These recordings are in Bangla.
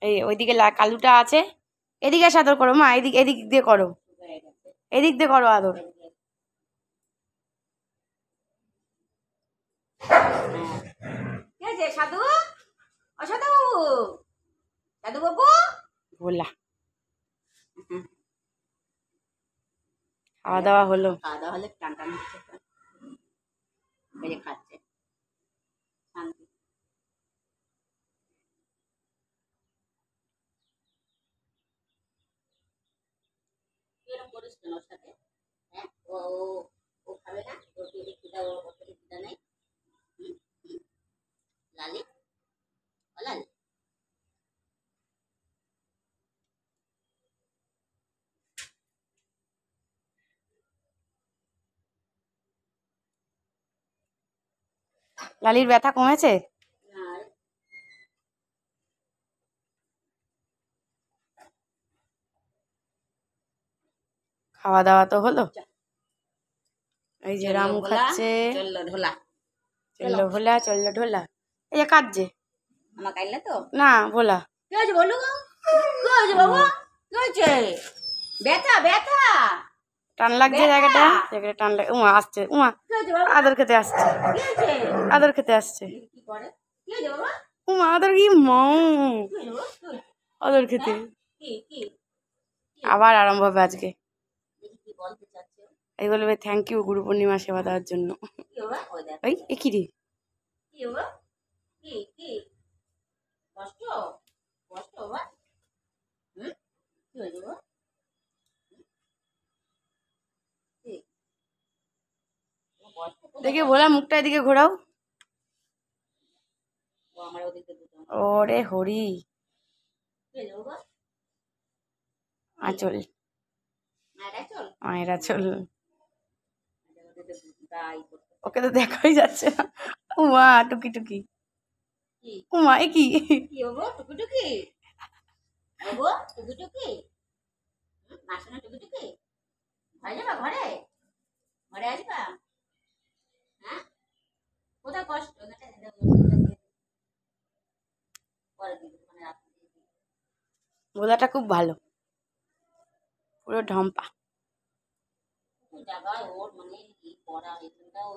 এই ওইদিকে কালুটা আছে, এদিকে এসে আদর করো মা, এদিক এদিক দিয়ে করো, এদিক দিয়ে করো আদর। সাধু অসাধু সাধু বাবু ভোলা। খাওয়া দাওয়া হলো, টান টান হচ্ছে, খাচ্ছে শান্তি। এরকম করিস কেন ওর সাথে? হ্যাঁ, ও ও খাবে না, ওর খিদা, ওর খিদা নেই। লালি লালি লালির ব্যথা কমেছে? খাওয়া দাওয়া তো হলো, এই যে রামু খাচ্ছে চললো ঢোলা, চললো ভোলা, চললো ঢোলা। এই যে কাঁদছে আমার কাইলে তো না ভোলা। কি হয়েছে বলু? কি হয়েছে বাবু? কি হয়েছে? ব্যথা ব্যথা টান লাগছে জায়গাটা, জায়গাটা টান লাগে। উমা আসছে, উমা আদর খেতে আসছে, আদর খেতে আসছে। উমা আদর, কি মৌ আদর খেতে। আবার আরম্ভ হবে আজকে। এই বলবে থ্যাংক ইউ গুরু পূর্ণিমা সেবা দেওয়ার জন্য। ওই কি রে, দেখি ভোলা মুখটা এদিকে ঘোরাও। ওরে হরি আঁচল, মায়েরা চল। ওকে তো দেখাই যাচ্ছে না। উমা টুকি টুকি, উমা এ কি টুকি টুকি, টুকি টুকি আসে না, টুকি টুকি ঘরে যাবা, ঘরে ঘরে আসবা? হ্যাঁ কোথায় কষ্ট? ভোলাটা খুব ভালো, পুরো ঢম্পা জায়গায়। ওর মানে কি করা, এখানটাও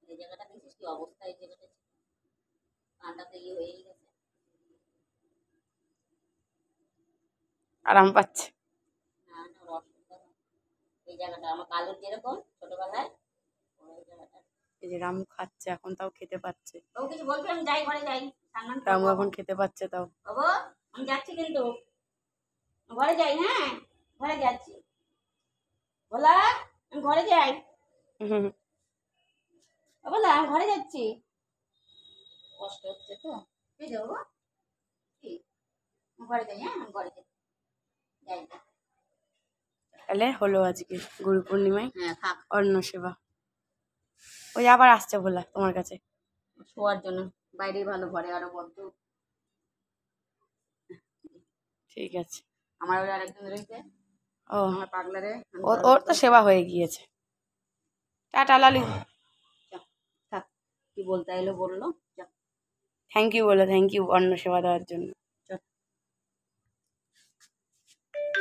এই জায়গাটা দেখছিস কি অবস্থা, এই জায়গাটা কানটাতে ইয়ে হয়ে গেছে, আরাম পাচ্ছে। এই জায়গাটা আমার কালুর যেরকম ছোটবেলায়, এই যে রামু খাচ্ছে এখন, তাও খেতে পাচ্ছে। ও কিছু বলবি? আমি যাই ঘরে যাই, রামু এখন খেতে পাচ্ছে তাও। বাবু আমি যাচ্ছি কিন্তু, ঘরে যাই। হ্যাঁ ঘরে যাচ্ছি বলা, আমি ঘরে যাই। বলা আমি ঘরে যাচ্ছি, কষ্ট হচ্ছে তো, ঠিক আছে বাবা, কি ঘরে যাই। হ্যাঁ আমি ঘরে যাই, যাই। তাহলে হলো আজকে গুরু পূর্ণিমায় অন্ন সেবা। ওই আবার আসছে ভোলা তোমার কাছে শোয়ার জন্য, বাইরে ভালো, ঘরে আরো বদ্ধ। ঠিক আছে, আমার ওই আরেকজন রয়েছে, ও আমার পাগলারে, ওর তো সেবা হয়ে গিয়েছে। টাটা লালি, থাক কি বলতে এলো বললো, থ্যাংক ইউ বলো, থ্যাংক ইউ অন্ন সেবা দেওয়ার জন্য।